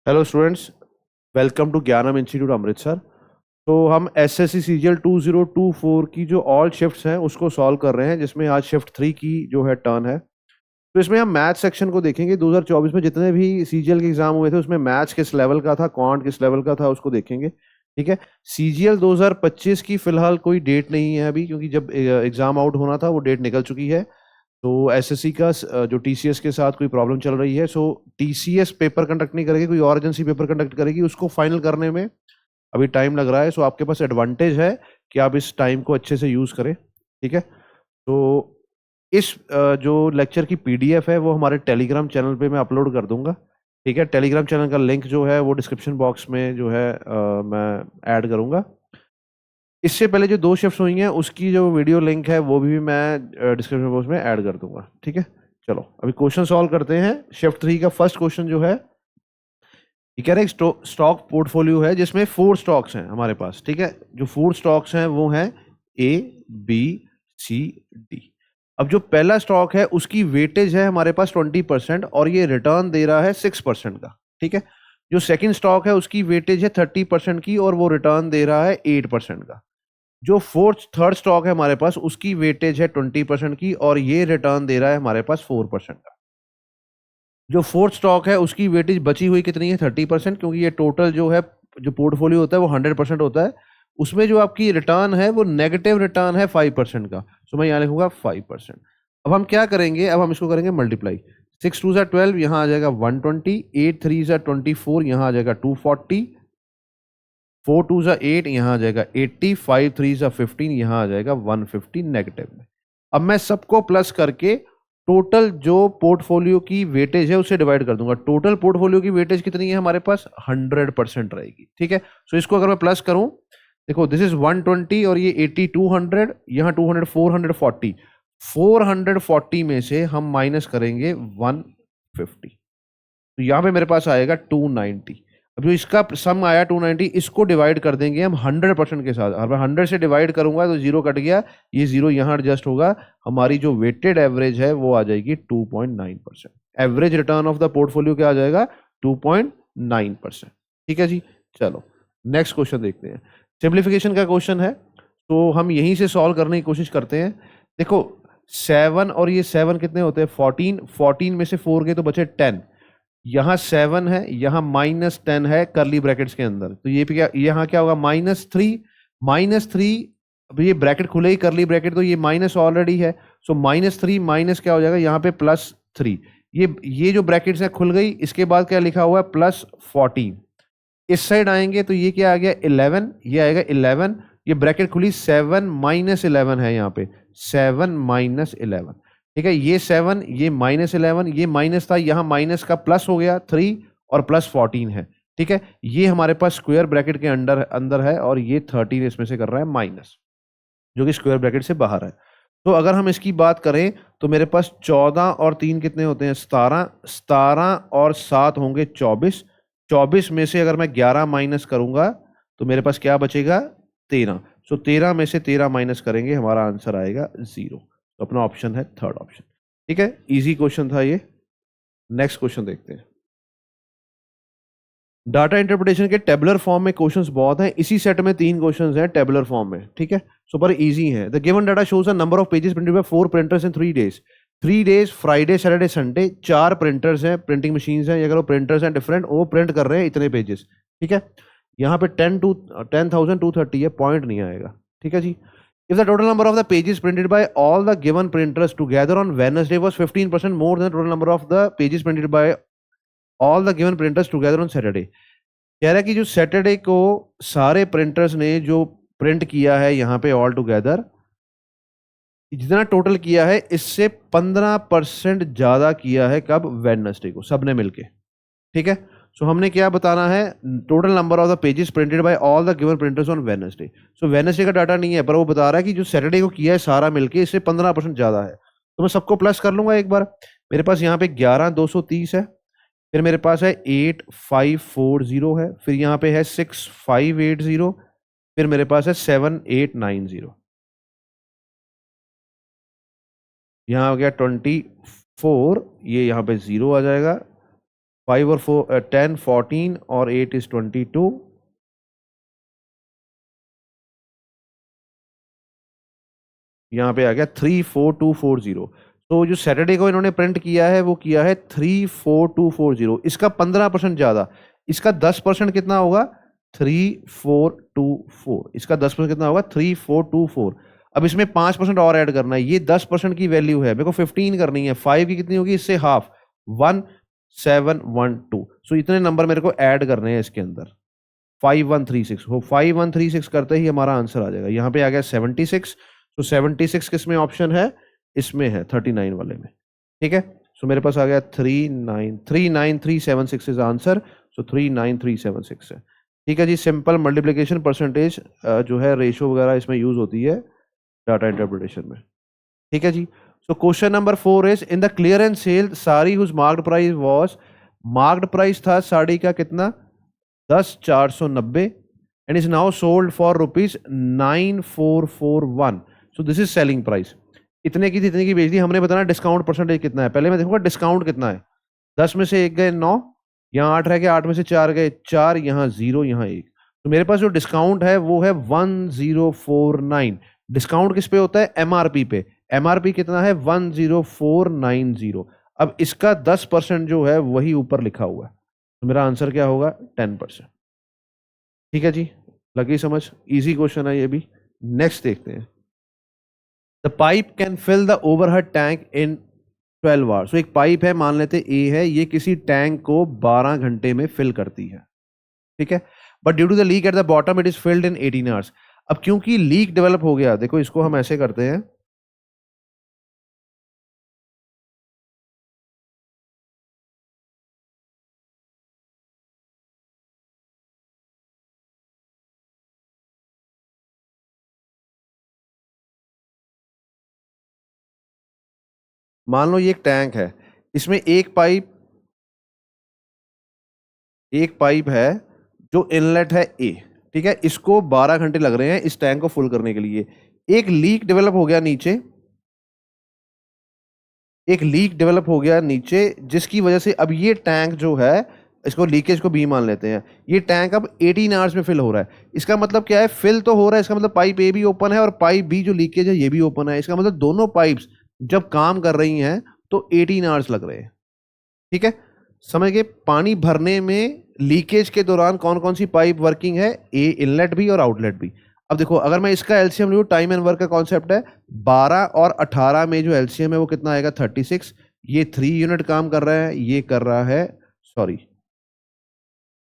Hello students, welcome to ज्ञानम institute Amritsar. तो हम एसएससी सीजीएल 2024 की जो ऑल शिफ्ट्स हैं उसको सॉल्व कर रहे हैं, जिसमें आज शिफ्ट 3 की जो है टर्न है। तो इसमें हम मैथ सेक्शन को देखेंगे। 2024 में जितने भी सीजीएल के एग्जाम हुए थे उसमें मैथ्स किस लेवल का था, क्वांट किस लेवल का था, उसको देखेंगे। ठीक है। सीजीएल 2025 की फिलहाल कोई डेट नहीं है अभी, क्योंकि जब एग्जाम आउट होना था वो डेट निकल चुकी है। तो एसएससी का जो टीसीएस के साथ कोई प्रॉब्लम चल रही है, सो टीसीएस पेपर कंडक्ट नहीं करेगी, कोई और एजेंसी पेपर कंडक्ट करेगी। उसको फाइनल करने में अभी टाइम लग रहा है। सो आपके पास एडवांटेज है कि आप इस टाइम को अच्छे से यूज करें। ठीक है। तो इस जो लेक्चर की पीडीएफ है वो हमारे टेलीग्राम चैनल पे मैं अपलोड कर दूंगा। ठीक है। टेलीग्राम चैनल का लिंक जो है वो डिस्क्रिप्शन बॉक्स में जो है मैं ऐड करूंगा। इससे पहले जो दो शिफ्ट्स हुई हैं उसकी जो वीडियो लिंक है वो भी मैं डिस्क्रिप्शन बॉक्स में ऐड कर दूंगा। ठीक है। चलो अभी क्वेश्चन सॉल्व करते हैं। शिफ्ट 3 का फर्स्ट क्वेश्चन जो है, ये कह रहे हैं स्टॉक पोर्टफोलियो है जिसमें 4 स्टॉक्स हैं हमारे पास। ठीक है। जो 4 स्टॉक्स हैं वो हैं ए, बी, सी, डी। अब जो पहला स्टॉक है उसकी वेटेज है हमारे पास 20% और ये रिटर्न दे रहा है 6% का। ठीक है। जो सेकंड स्टॉक है उसकी वेटेज है 30% की और वो रिटर्न दे रहा है 8% का। जो थर्ड स्टॉक है हमारे पास उसकी वेटेज है 20% की और ये रिटर्न दे रहा है हमारे पास 4% का। जो फोर्थ स्टॉक है उसकी वेटेज बची हुई कितनी है, 30%, क्योंकि ये टोटल जो है जो पोर्टफोलियो होता है वो 100% होता है। उसमें जो आपकी रिटर्न है वो नेगेटिव रिटर्न है 5% का। सो मैं यहाँ लिखूंगा 5%। अब हम क्या करेंगे, अब हम इसको करेंगे मल्टीप्लाई। 6 2 12, यहाँ आ जाएगा 120, 8 3 24, यहाँ आ जाएगा 240, 4 2 8, यहाँ आ जाएगा 80, 5 3 15, यहाँ आ जाएगा 150 नेगेटिव में। अब मैं सबको प्लस करके टोटल जो पोर्टफोलियो की वेटेज है उसे डिवाइड कर दूंगा। टोटल पोर्टफोलियो की वेटेज कितनी है हमारे पास, 100% रहेगी। ठीक है। सो इसको अगर मैं प्लस करूं, देखो दिस इज 120 और ये 80, 200, यहाँ 200, 440। 440 में से हम माइनस करेंगे 150, तो यहाँ पे मेरे पास आएगा 290। अब जो इसका सम आया 290, इसको डिवाइड कर देंगे हम 100% के साथ। अगर मैं 100 से डिवाइड करूंगा तो जीरो कट गया, ये जीरो यहाँ एडजस्ट होगा। हमारी जो वेटेड एवरेज है वो आ जाएगी 2.9%। Average return of the portfolio क्या आ जाएगा, 2.9%। ठीक है जी। चलो नेक्स्ट क्वेश्चन देखते हैं। सिंप्लीफिकेशन का क्वेश्चन है, तो हम यहीं से सॉल्व करने की कोशिश करते हैं। देखो 7 और ये 7 कितने होते हैं, 14। 14 में से 4 गए तो बचे 10। यहाँ 7 है, यहाँ -10 है करली ब्रैकेट्स के अंदर, तो ये क्या, यहाँ क्या होगा, -3। -3, अब ये ब्रैकेट खुले ही करली ब्रैकेट, तो ये माइनस ऑलरेडी है। सो -3 माइनस क्या हो जाएगा यहाँ पे +3। ये जो ब्रैकेट्स है खुल गई। इसके बाद क्या लिखा हुआ है, +14। इस साइड आएंगे तो ये क्या आ गया, 11, ये आएगा 11। ये ब्रैकेट खुली, 7 -11 है यहाँ पे, 7 -11। ठीक है। ये 7, ये -11, ये माइनस था, यहाँ माइनस का प्लस हो गया 3 और +14 है। ठीक है। ये हमारे पास स्क्वायर ब्रैकेट के अंदर अंदर है और ये 13 इसमें से कर रहा है माइनस, जो कि स्क्वायर ब्रैकेट से बाहर है। तो अगर हम इसकी बात करें तो मेरे पास 14 और 3 कितने होते हैं, 17। 17 और 7 होंगे 24। 24 में से अगर मैं 11 माइनस करूंगा तो मेरे पास क्या बचेगा, 13। सो 13 में से 13 माइनस करेंगे, हमारा आंसर आएगा 0। तो अपना ऑप्शन है थर्ड ऑप्शन। ठीक है। इजी क्वेश्चन था ये। नेक्स्ट क्वेश्चन देखते हैं। डाटा इंटरप्रिटेशन के टेबुलर फॉर्म में क्वेश्चंस बहुत हैं। इसी सेट में 3 क्वेश्चंस हैं टेबुलर फॉर्म में। ठीक है। सो पर इजी है। The given data shows a number of pages printed by 4 printers in 3 days. 3 days, Friday, Saturday, Sunday. 4 printers हैं, प्रिंटिंग मशीन्स हैं। अगर वो प्रिंटर्स हैं डिफरेंट, वो प्रिंट कर रहे हैं इतने पेजेस। ठीक है। यहाँ पे 10,230 है, पॉइंट नहीं आएगा। ठीक है जी। If the total number of the pages printed by all the given printers together on Wednesday was 15% more than the total number of the pages printed by all the given printers together on Saturday। कह रहा है कि जो Saturday को सारे printers ने जो print किया है यहाँ पे ऑल टुगेदर, जितना टोटल किया है इससे 15% ज्यादा किया है, कब, वेडनेसडे को, सबने मिलके। ठीक है। सो हमने क्या बताना है, total number of the pages printed by all the given printers on Wednesday. So Wednesday का डाटा नहीं है, पर वो बता रहा है कि जो सैटरडे को किया है सारा मिलके इससे 15% ज्यादा है। तो मैं सबको प्लस कर लूंगा एक बार। मेरे पास यहाँ पे 11,230 है, फिर मेरे पास है 8,540 है, फिर यहाँ पे है 6,580, फिर मेरे पास है 7,890। यहाँ हो गया 24, ये यहाँ पे 0 आ जाएगा, 5 और 4 10 14 और 8 इज 22। यहाँ पे आ गया 34240। तो जो सैटरडे को इन्होंने प्रिंट किया है वो किया है 34240। इसका 15% ज्यादा, इसका 10% कितना होगा 3424। इसका 10% कितना होगा 3424। अब इसमें 5% और ऐड करना है, ये 10% की वैल्यू है, मेरे को 15 करनी है। 5 की कितनी होगी इससे हाफ, 1712। सो इतने नंबर मेरे को ऐड करने हैं इसके अंदर। 5136 हो, 5136 करते ही हमारा आंसर आ जाएगा। यहाँ पे आ गया 76। तो 76 किस में ऑप्शन है, इसमें है 39 वाले में। ठीक है, सो मेरे पास आ गया 3939376 इज आंसर। सो 39376 है। ठीक है जी, सिंपल मल्टीप्लिकेशन परसेंटेज जो है रेशो वगैरह इसमें यूज होती है डाटा इंटरप्रिटेशन में। ठीक है जी। So question number 4 is in the clearance sale sari whose marked price was, marked price था साड़ी का कितना 10,490 and is now sold for ₹9,441। So this is selling price. इतने की थी, इतने की बेच दी हमने। बताना डिस्काउंट परसेंटेज कितना है, पहले मैं देखूंगा डिस्काउंट कितना है। 10 में से 1 गए 9, यहाँ 8 रह गए, 8 में से 4 गए 4, यहाँ 0, यहाँ 1। तो मेरे पास जो डिस्काउंट है वो है 1049। डिस्काउंट किस पे होता है, एमआरपी पे। एमआरपी कितना है 10490। अब इसका 10% जो है वही ऊपर लिखा हुआ है, तो मेरा आंसर क्या होगा 10%। ठीक है जी, लगी समझ, इजी क्वेश्चन है ये भी। नेक्स्ट देखते हैं। The pipe can fill the overhead tank in 12 hours. एक पाइप है, मान लेते ए है, ये किसी टैंक को 12 घंटे में फिल करती है। ठीक है, but due to the leak at the bottom it is filled in 18 hours. अब क्योंकि लीक डेवलप हो गया, देखो इसको हम ऐसे करते हैं, मान लो ये एक टैंक है, इसमें एक पाइप है जो इनलेट है ए। ठीक है, इसको 12 घंटे लग रहे हैं इस टैंक को फुल करने के लिए। एक लीक डेवलप हो गया नीचे, एक लीक डेवलप हो गया नीचे, जिसकी वजह से अब ये टैंक जो है, इसको लीकेज को बी मान लेते हैं, ये टैंक अब 18 आवर्स में फिल हो रहा है। इसका मतलब क्या है, फिल तो हो रहा है, इसका मतलब पाइप ए भी ओपन है और पाइप बी जो लीकेज है ये भी ओपन है। इसका मतलब दोनों पाइप्स जब काम कर रही हैं तो 18 आवर्स लग रहे हैं। ठीक है, समझ गए। पानी भरने में लीकेज के दौरान कौन कौन सी पाइप वर्किंग है, ए इनलेट भी और आउटलेट भी। अब देखो अगर मैं इसका एलसीएम लूँ, टाइम एंड वर्क का कॉन्सेप्ट है, 12 और 18 में जो एलसीएम है वो कितना आएगा 36। ये 3 यूनिट काम कर रहा है, ये कर रहा है, सॉरी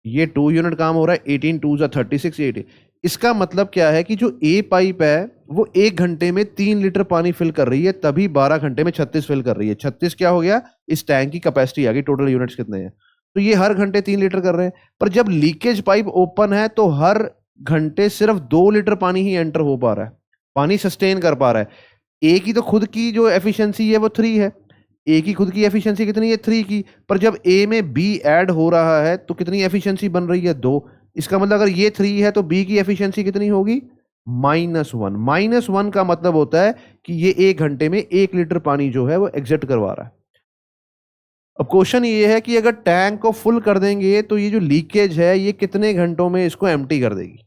ये 2 यूनिट काम हो रहा है, 18 2 जा 36 18। इसका मतलब क्या है कि जो ए पाइप है वो 1 घंटे में 3 लीटर पानी फिल कर रही है, तभी 12 घंटे में 36 फिल कर रही है। 36 क्या हो गया, इस टैंक की कैपेसिटी आ गई, टोटल यूनिट्स कितने हैं। तो ये हर घंटे 3 लीटर कर रहे हैं। पर जब लीकेज पाइप ओपन है तो हर घंटे सिर्फ 2 लीटर पानी ही एंटर हो पा रहा है, पानी सस्टेन कर पा रहा है। ए की तो खुद की जो एफिशिएंसी है वो 3 है, ए की खुद की एफिशिएंसी कितनी है 3 की, पर जब ए में बी ऐड हो रहा है तो कितनी एफिशिएंसी बन रही है 2। इसका मतलब अगर ये 3 है तो बी की एफिशिएंसी कितनी होगी -1। -1 का मतलब होता है कि ये 1 घंटे में 1 लीटर पानी जो है वो एग्जिट करवा रहा है। अब क्वेश्चन ये है कि अगर टैंक को फुल कर देंगे तो ये जो लीकेज है ये कितने घंटों में इसको एम्प्टी कर देगी।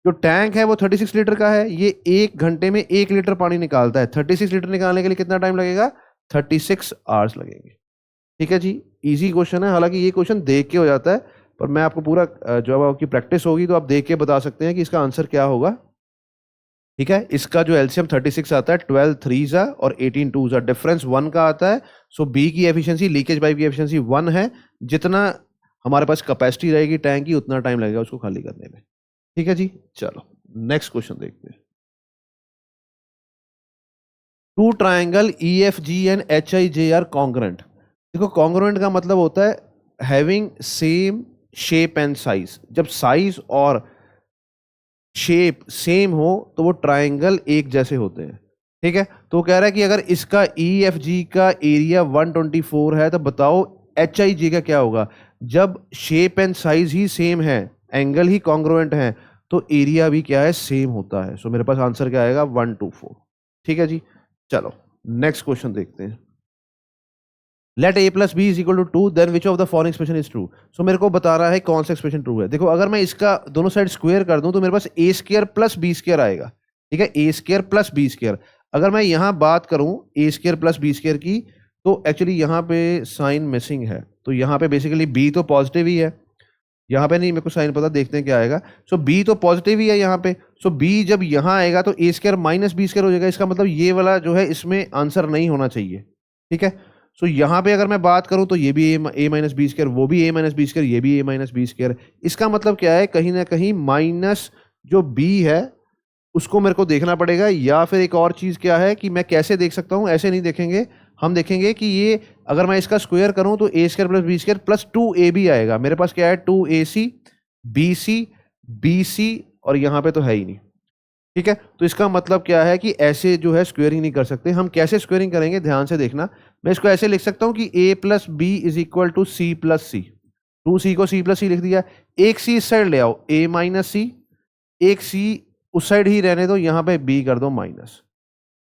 जो टैंक है वो 36 लीटर का है, ये 1 घंटे में 1 लीटर पानी निकालता है। 36 लीटर निकालने के लिए कितना टाइम लगेगा, 36 आवर्स लगेंगे। ठीक है जी, इजी क्वेश्चन है, हालांकि ये क्वेश्चन देख के हो जाता है, पर मैं आपको पूरा जब आपकी प्रैक्टिस होगी तो आप देख के बता सकते हैं कि इसका आंसर क्या होगा। ठीक है, इसका जो एलसीएम 36 आता है, 12 3 और 18 2 डिफरेंस 1 का आता है। सो बी की एफिशिएंसी, लीकेज पाइप की एफिशिएंसी 1 है। जितना हमारे पास कैपेसिटी रहेगी टैंक की उतना टाइम लगेगा उसको खाली करने में। ठीक है जी, चलो नेक्स्ट क्वेश्चन देखते हैं। Two triangle E F G and H I J are congruent. देखो कॉन्ग्रुएंट का मतलब होता है having same shape and size. जब साइज और शेप सेम हो तो वो ट्राइंगल एक जैसे होते हैं। ठीक है, तो वो कह रहा है कि अगर इसका ई एफ जी का एरिया 124 है तो बताओ एच आई जी का क्या होगा। जब shape and size he same है, एंगल ही कॉन्ग्रुएंट है, तो एरिया भी क्या है सेम होता है। सो मेरे पास आंसर क्या आएगा 124। ठीक है जी, चलो नेक्स्ट क्वेश्चन देखते हैं। Let a plus B is equal to 2 then which of the following expression is true. So मेरे को बता रहा है कौन सा एक्सप्रेशन ट्रू है। देखो अगर मैं इसका दोनों साइड स्क्वायर कर दूं तो मेरे पास a square plus B square आएगा, ठीक है, a square plus B square. अगर मैं यहाँ बात करूं a square plus B square की, तो एक्चुअली यहाँ पे साइन मिसिंग है, तो यहाँ पे बेसिकली b तो पॉजिटिव ही है, यहाँ पे नहीं मेरे को साइन पता, देखते हैं क्या आएगा। सो b तो पॉजिटिव ही है यहाँ पे, सो b जब यहाँ आएगा तो a square minus B square हो जाएगा, इसका मतलब ये वाला जो है इसमें आंसर नहीं होना चाहिए, ठीक है। सो यहाँ पे अगर मैं बात करूं तो ये भी a माइनस बी स्क्वायर, वो भी a माइनस बी स्क्वायर, ये भी a माइनस बी स्क्वायर। इसका मतलब क्या है, कहीं ना कहीं माइनस जो b है उसको मेरे को देखना पड़ेगा, या फिर एक और चीज क्या है कि मैं कैसे देख सकता हूं, ऐसे नहीं देखेंगे, हम देखेंगे कि ये अगर मैं इसका स्क्वायर करूं तो a square plus B square plus 2ab आएगा। मेरे पास क्या है 2ac bc bc और यहाँ पे तो है ही नहीं, ठीक है। तो इसका मतलब क्या है कि ऐसे जो है स्क्वेयरिंग नहीं कर सकते। हम कैसे स्क्वेयरिंग करेंगे ध्यान से देखना। मैं इसको ऐसे लिख सकता हूं कि a plus B is equal to C plus C, 2c को c प्लस सी लिख दिया, एक c इस साइड ले आओ a माइनस सी, एक c उस साइड ही रहने दो, यहाँ पे b कर दो माइनस।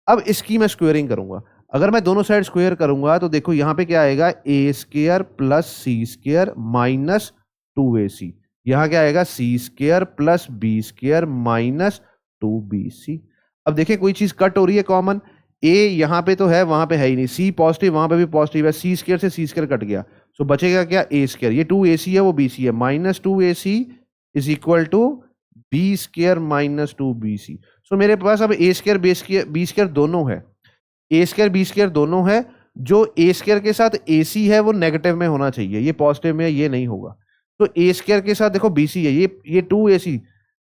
अब इसकी मैं स्क्वेयरिंग करूंगा, अगर मैं दोनों साइड स्क्वेयर करूंगा तो देखो यहाँ पे क्या आएगा a square plus C square minus 2ac, यहाँ क्या आएगा c square plus B square minus 2bc। अब देखिए कोई चीज कट हो रही है कॉमन, a यहाँ पे तो है वहां पे है ही नहीं, c पॉजिटिव वहां पे भी पॉजिटिव है, c स्क्वायर से c स्क्वायर कट गया, सो बचेगा क्या a स्क्वायर, ये 2ac है वो bc है, minus 2ac is equal to B square minus 2bc। So मेरे पास अब a स्क्वायर बी स्क्वायर दोनों है, a स्क्वायर बी स्क्वायर दोनों है, जो a स्क्वायर के साथ ac है वो नेगेटिव में होना चाहिए, ये पॉजिटिव में ये नहीं होगा। तो a स्क्वायर के साथ देखो bc है, ये 2ac,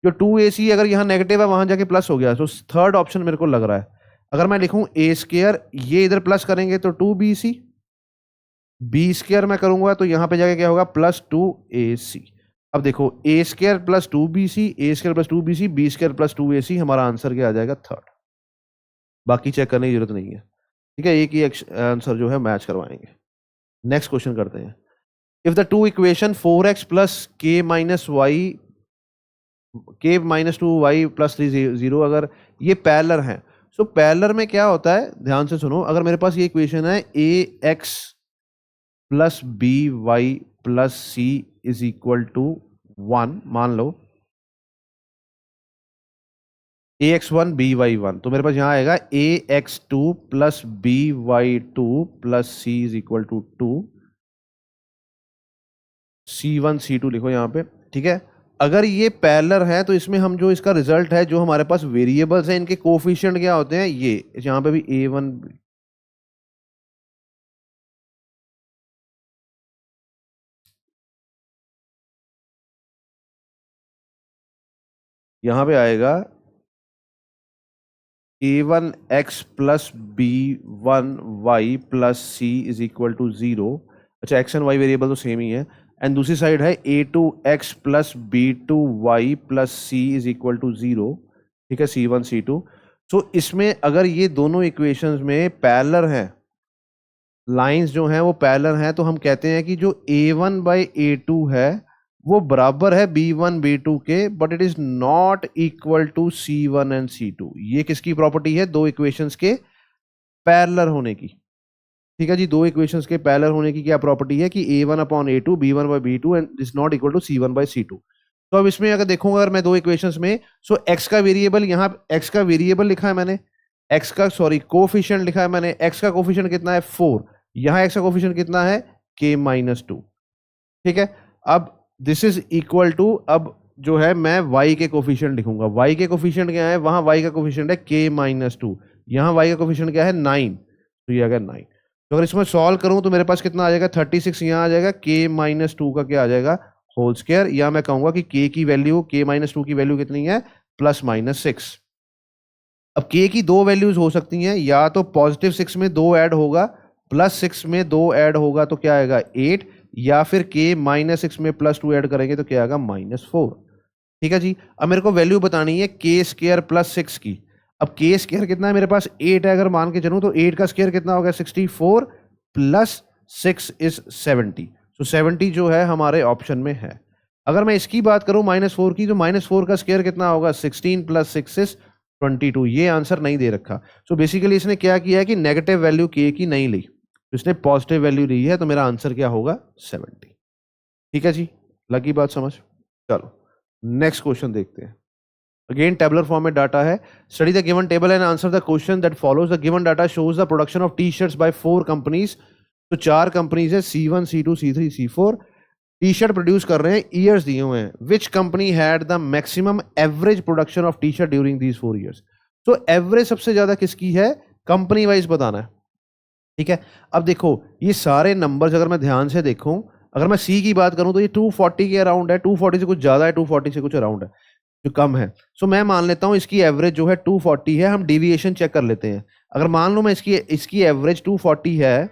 जो 2ac अगर यहाँ नेगेटिव है वहां जाके प्लस हो गया, तो थर्ड ऑप्शन मेरे को लग रहा है। अगर मैं लिखूं a स्क्वायर, ये इधर प्लस करेंगे तो 2bc, बी स्क्वायर मैं करूंगा तो यहाँ पे जाके क्या होगा प्लस 2ac। अब देखो a square plus 2bc, a square plus 2bc, B square plus 2ac, हमारा आंसर क्या आ जाएगा थर्ड, बाकी चेक करने की जरूरत नहीं है, ठीक है, एक ही आंसर जो है मैच करवाएंगे। नेक्स्ट क्वेश्चन करते हैं। If the two equation 4x plus k minus Y k minus 2y plus 3 अगर ये पैरेलल हैं, सो पैरेलल में क्या होता है ध्यान से सुनो। अगर मेरे पास ये इक्वेशन है ax plus B Y plus C is equal to 1, मान लो ax1 by1, तो मेरे पास यहाँ आएगा ax2 plus by2 plus c is equal to 2, c1 c2 लिखो यहाँ पे, ठीक है। अगर ये पैरेलल है तो इसमें हम जो इसका रिजल्ट है, जो हमारे पास वेरिएबल्स हैं इनके कोफिशिएंट क्या होते हैं, ये यहाँ पे भी a1, यहाँ पे आएगा a1x plus b1y plus c is equal to 0। अच्छा x एंड y वेरिएबल तो सेम ही है, एंड दूसरी साइड है a2x plus b2y plus c is equal to 0, ठीक है, c1 c2। सो इसमें अगर ये दोनों इक्वेशंस में पैरेलल हैं, लाइंस जो हैं वो पैरेलल हैं, तो हम कहते हैं कि जो a1 बाई a2 है वो बराबर है b1 b2 के, but it is not equal to c1 and c2। ये किसकी प्रॉपर्टी है, दो इक्वेशंस के पैरेलल होने की, ठीक है जी। दो इक्वेशंस के पैरेलल होने की क्या प्रॉपर्टी है कि a1 upon a2 b1 by b2 and is not equal to c1 by c2। तो अब इसमें अगर देखूंगा अगर मैं दो इक्वेशंस में, सो x का वेरिएबल, यहाँ x का वेरिएबल लिखा है मैंने, x का सॉरी कोफिशिएंट लिखा है मैंने, x का कोफिशिएंट कितना है 4, यहाँ x का कोफिशिएंट कितना है k माइनस 2, ठीक है। अब दिस इज इक्वल टू, अब जो है मैं y के कोफिशिएंट लिखूंगा, y के कोफिशिएंट क्या है, वहां y का कोफिशिएंट है k माइनस 2, यहाँ y का कोफिशिएंट क्या है 9, तो ये आ गया 9। तो अगर इसमें सॉल्व करूं तो मेरे पास कितना आ जाएगा 36, यहाँ आ जाएगा k माइनस 2 का क्या आ जाएगा होल स्क्वायर, या मैं कहूंगा कि k की वैल्यू, k माइनस 2 की वैल्यू कितनी है प्लस माइनस 6। अब k की दो वैल्यूज हो सकती हैं, या तो पॉजिटिव 6 में 2 ऐड होगा, प्लस 6 में 2 ऐड होगा तो क्या आएगा 8, या फिर k माइनस 6 में प्लस 2 ऐड करेंगे तो क्या आएगा -4, ठीक है जी। अब मेरे को वैल्यू बतानी है k स्क्वायर प्लस 6 की। अब k स्क्वायर कितना है मेरे पास 8 है, अगर मान के चलूं तो 8 का स्क्वायर कितना होगा 64 प्लस 6 इज 70, तो 70 जो है हमारे ऑप्शन में है। अगर मैं इसकी बात करूं -4 की, तो -4 का स्क्वायर कितना होगा 16 प्लस 6 इज 22, ये आंसर नहीं दे रखा। सो बेसिकली इसने क्या किया है कि नेगेटिव वैल्यू k की नहीं ली, तो इसने पॉजिटिव वैल्यू ली है, तो मेरा आंसर क्या होगा 70। ठीक है जी, लगी बात समझ। चलो नेक्स्ट क्वेश्चन देखते हैं। अगेन टेबुलर फॉर्म में डाटा है। Study the given table and answer the question that follows. The given data shows the production of T shirts by 4 companies. तो 4 कंपनीज है, C1 C2 C3 C4। T shirt produce कर रहे हैं, years दिए हुए हैं। Which company had the maximum average production of T shirt during these 4 years. तो average सबसे ज्यादा किसकी है, कंपनी वाइज बताना है। ठीक है, अब देखो ये सारे नंबर्स अगर मैं ध्यान से देखूं, अगर मैं सी की बात करूं तो ये 240 के अराउंड है, 240 से कुछ ज्यादा है, 240 से कुछ अराउंड है, जो कम है। सो मैं मान लेता हूं इसकी एवरेज जो है 240 है। हम डेविएशन चेक कर लेते हैं। अगर मान लो मैं इसकी एवरेज 240 है,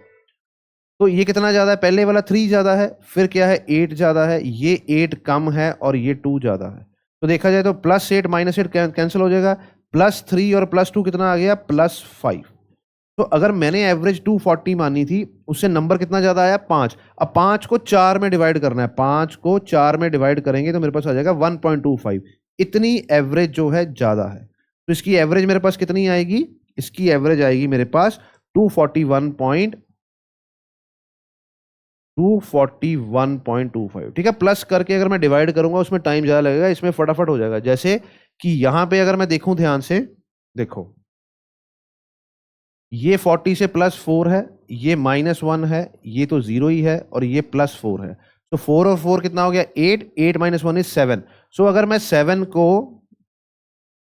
तो ये कितना ज्यादा है, पहले वाला 3 ज्यादा है, फिर क्या है 8 ज्यादा है, ये 8 कम है और ये 2 ज्यादा है। तो देखा जाए तो +8 -8 कैंसिल हो जाएगा, +3 और +2 कितना आ गया, +5। तो अगर मैंने एवरेज 240 मानी थी, उससे नंबर कितना ज्यादा आया, 5। अब 5 को 4 में डिवाइड करना है, 5 को 4 में डिवाइड करेंगे तो मेरे पास आ जाएगा 1.25। इतनी एवरेज जो है ज्यादा है। तो इसकी एवरेज मेरे पास कितनी आएगी, इसकी एवरेज आएगी मेरे पास 241.25। ठीक है, प्लस करके अगर मैं डिवाइड करूंगा उसमें टाइम ज्यादा लगेगा, इसमें फटाफट हो जाएगा। जैसे कि यहां पे अगर मैं देखूं ध्यान से, देखो ये 40 से +4 है, ये -1 है, ये तो 0 ही है, और ये +4 है। तो 4 और 4 कितना हो गया, 8, 8 - 1 इज 7। सो अगर मैं 7 को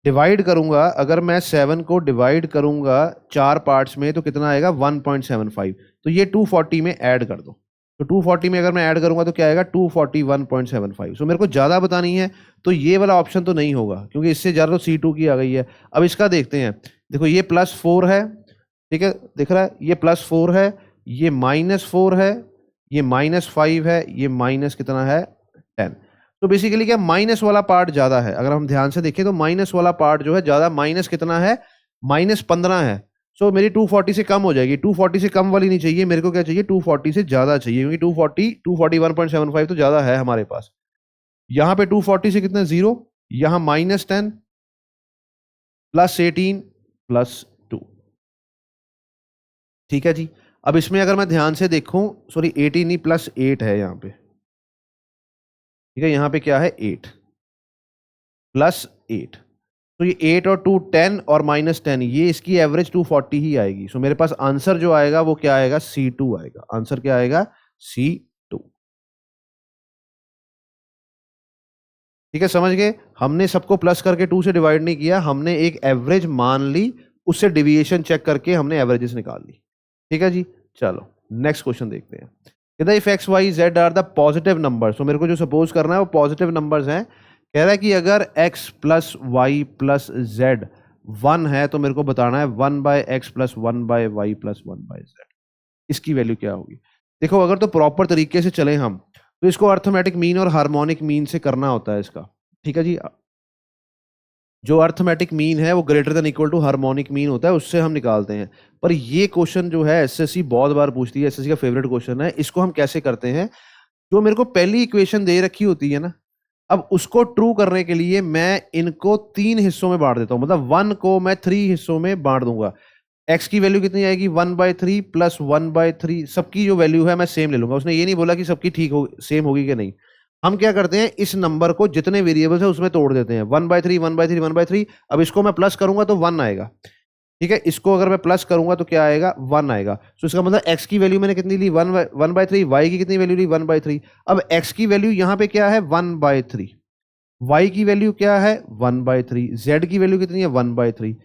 डिवाइड करूंगा, अगर मैं 7 को डिवाइड करूंगा 4 पार्ट्स में, तो कितना आएगा 1.75। तो ये 240 में ऐड कर दो। तो 240 में अगर मैं ऐड करूंगा तो क्या आएगा 241.75। सो मेरे को ज्यादा बतानी है तो ये वाला ऑप्शन तो नहीं होगा, क्योंकि इससे ज्यादा तो C2 की आ गई है। अब इसका देखते हैं। देखो ये +4 है, ठीक है, दिख रहा है, ये +4 है, ये -4 है, ये -5 है, ये माइनस कितना है 10। तो बेसिकली क्या माइनस वाला पार्ट ज्यादा है। अगर हम ध्यान से देखें तो माइनस वाला पार्ट जो है ज्यादा, माइनस कितना है, -15 है। सो मेरी 240 से कम हो जाएगी। 240 से कम वाली नहीं चाहिए मेरे को, क्या चाहिए 240 से ज्यादा चाहिए, क्योंकि 241.75 तो ज्यादा है हमारे पास। यहां पे 240 से कितना 0, यहां -10 +18 +2। ठीक है जी। अब इसमें अगर मैं ध्यान से देखूं, सॉरी 18 नहीं, +8 है यहाँ पे। ठीक है, यहाँ पे क्या है 8 +8। तो ये 8 और 2 10 और -10, ये इसकी एवरेज 240 ही आएगी। सो मेरे पास आंसर जो आएगा वो क्या आएगा, C2 आएगा। आंसर क्या आएगा, C2। ठीक है, समझ गए। हमने सबको प्लस करके 2 से डिवाइड नहीं किया, हमने एक एवरेज मान ली, उससे डिविएशन चेक करके हमने एवरेजेस निकाल ली। ठीक है जी, चलो नेक्स्ट क्वेश्चन देखते हैं। कहता है if X Y Z are the positive number. तो मेरे को जो सपोज करना है वो पॉजिटिव नंबर्स हैं। कह रहा है कि अगर x + y + z 1 है, तो मेरे को बताना है 1/x + 1/y + 1/z, इसकी वैल्यू क्या होगी। देखो अगर तो प्रॉपर तरीके से चले हम, तो इसको अर्थमेटिक मीन और हार्मोनिक मीन से करना होता है इसका। ठीक है जी, जो अर्थमेटिक मीन है वो greater than equal to harmonic mean होता है, उससे हम निकालते हैं। पर ये क्वेश्चन जो है एसएससी बहुत बार पूछती है, एसएससी का फेवरेट क्वेश्चन है। इसको हम कैसे करते हैं, जो मेरे को पहली इक्वेशन दे रखी होती है ना, अब उसको ट्रू करने के लिए मैं इनको 3 हिस्सों में बांट देता हूं। मतलब 1 को मैं 3 हिस्सों में बांट दूंगा। x की वैल्यू कितनी आएगी 1/3 + 1/3, सबकी जो वैल्यू है मैं सेम ले लूंगा। उसने ये नहीं बोला कि सबकी ठीक हो सेम होगी कि नहीं। हम क्या करते हैं, इस नंबर को जितने वेरिएबल्स है उसमें तोड़ देते हैं, 1/3 1/3 1/3। अब इसको मैं प्लस करूंगा तो 1 आएगा। ठीक है, इसको अगर मैं प्लस करूंगा तो क्या आएगा 1 आएगा। तो इसका मतलब x की वैल्यू मैंने कितनी ली 1/3, y की कितनी वैल्यू ली 1/3। अब x की वैल्यू यहां पे क्या है 1/3, y की वैल्यू क्या है 1/3, z की वैल्यू कितनी है 1/3,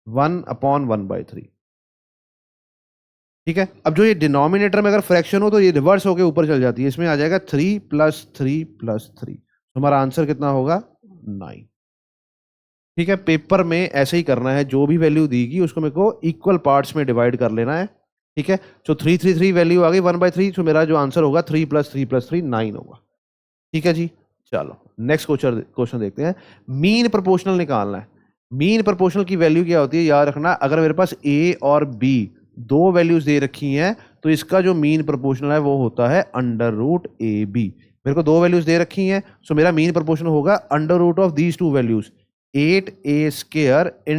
1/1/3। ठीक है, अब जो ये डिनोमिनेटर में अगर फ्रैक्शन हो तो ये रिवर्स होके ऊपर चल जाती है, इसमें आ जाएगा 3 + 3 + 3। हमारा आंसर कितना होगा 9। ठीक है, पेपर में ऐसे ही करना है, जो भी वैल्यू देगी उसको मेरे को इक्वल पार्ट्स में डिवाइड कर लेना है। ठीक है, तो 3 वैल्यू आ गई 1/3, तो मेरा जो आंसर होगा 3 + 3 + 3 9 होगा। ठीक है जी, चलो नेक्स्ट क्वेश्चन देखते हैं। मीन प्रोपोर्शनल निकालना है। मीन प्रोपोर्शनल की वैल्यू क्या होती है, याद रखना। अगर मेरे पास a और b दो वैल्यूज दे रखी हैं, तो इसका जो मीन प्रोपोर्शनल है वो होता है √AB। मेरे को दो वैल्यूज दे रखी हैं, सो मेरा मीन प्रोपोर्शनल होगा √of these 2 values, 8a² ×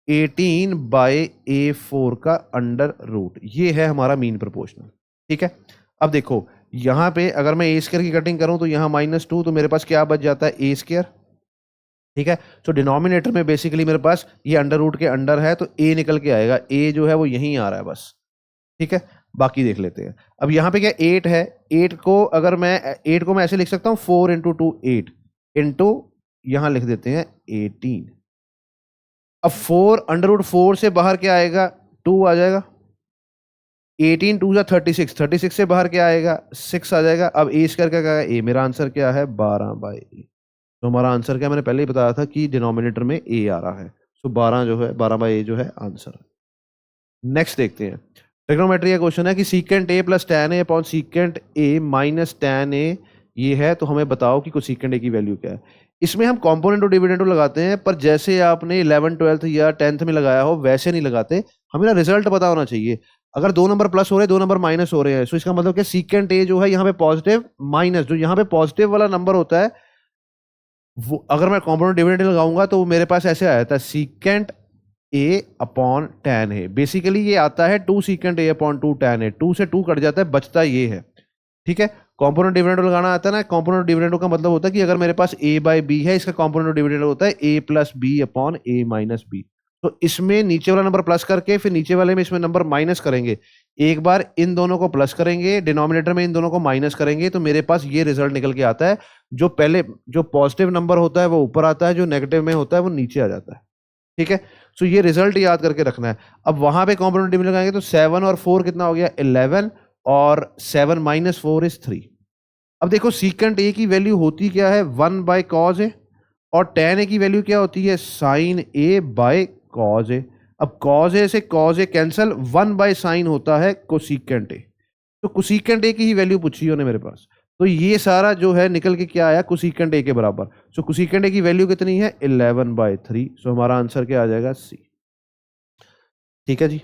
18/A4 का अंडर रूट, ये है हमारा मीन प्रोपोर्शनल। ठीक है, अब देखो यहाँ पे अगर मैं ए स्क्वायर की कटिंग करूं तो यहाँ -2, तो मेरे पास क्या बच जाता है, ए स्क्वायर। ठीक है, तो डिनोमिनेटर में बेसिकली मेरे पास ये अंडर रूट के अंडर है, तो ए निकल के आएगा, ए जो है वो यहीं आ रहा है बस। ठीक है, बाकी देख लेते हैं। अब यहाँ पे क्या 8 है, 8 को अगर मैं 8 को मैं ऐसे लिख सकता हूँ 4 इंटू 2 8 इंटू यहाँ लिख देते हैं 18। अब 4 अंडर रूट 4 से बाहर क्या आएगा, 2 आ जाएगा। 18 2 36, 36 से बाहर क्या आएगा, 6 आ जाएगा। अब ए स्क्वायर का क्या है, ए, मेरा आंसर क्या है 12/ए। तो हमारा आंसर क्या, मैंने पहले ही बताया था कि डिनोमिनेटर में ए आ रहा है, तो 12 जो है 12/ए जो है आंसर। नेक्स्ट देखते हैं, ट्रिग्नोमेट्री का क्वेश्चन है कि secant A plus tan A upon secant A minus tan ए ये है, तो हमें बताओ कि कोसीकेंट ए की वैल्यू क्या है। इसमें हम कॉम्पोनेंटो डिविडेंडो लगाते हैं, पर जैसे आपने 11th 12th या 10th में लगाया हो वैसे नहीं लगाते, हमें ना रिजल्ट पता होना चाहिए। अगर 2 नंबर प्लस हो रहे हैं 2 नंबर माइनस हो रहे हैं, तो इसका मतलब क्या, सीकेंट ए जो है यहाँ पे पॉजिटिव माइनस, जो यहाँ पे पॉजिटिव वाला नंबर होता है वो अगर मैं कॉम्पोनेंट डिविडेंड लगाऊंगा तो मेरे पास ऐसे आया था secant A upon tan A. Basically ये आता है 2 सीकेंट ए अपॉन 2 tan ए, 2 से 2 कट जाता है, बचता ये है। ठीक है, कॉम्पोनेंट डिविडेंड लगाना आता है ना, कॉम्पोनेंट डिविडेंड का मतलब होता है कि अगर मेरे पास a/b है, इसका कॉम्पोनेंट डिविडेंड होता है a plus B upon a minus B. तो इसमें नीचे वाला नंबर प्लस करके फिर नीचे वाले में इसमें नंबर माइनस करेंगे, एक बार इन दोनों को प्लस करेंगे, डिनोमिनेटर में इन दोनों को माइनस करेंगे, तो मेरे पास ये रिजल्ट निकल के आता है। जो पहले जो पॉजिटिव नंबर होता है वो ऊपर आता है, जो नेगेटिव में होता है वो नीचे आ जाता है। ठीक है, सो ये रिजल्ट याद करके रखना है। अब वहां पे कॉम्पोनेंट डिविडेंड लगाएंगे तो 7 और 4 कितना हो गया 11, और 7 माइनस 4 इज 3। अब देखो सीकेंट ए की वैल्यू होती क्या है 1/cos ए, और tan ए की वैल्यू क्या होती है sin a/cos ए। अब cos ए से cos ए कैंसल, 1/sin होता है कोसीकेंट ए। तो कोसीकेंट ए की ही वैल्यू पूछी उन्होंने मेरे पास, तो ये सारा जो है निकल के क्या आया कोसीकेंट ए के बराबर। सो कोसीकेंट ए की वैल्यू कितनी है 11/3। सो हमारा आंसर क्या आ जाएगा सी। ठीक है जी,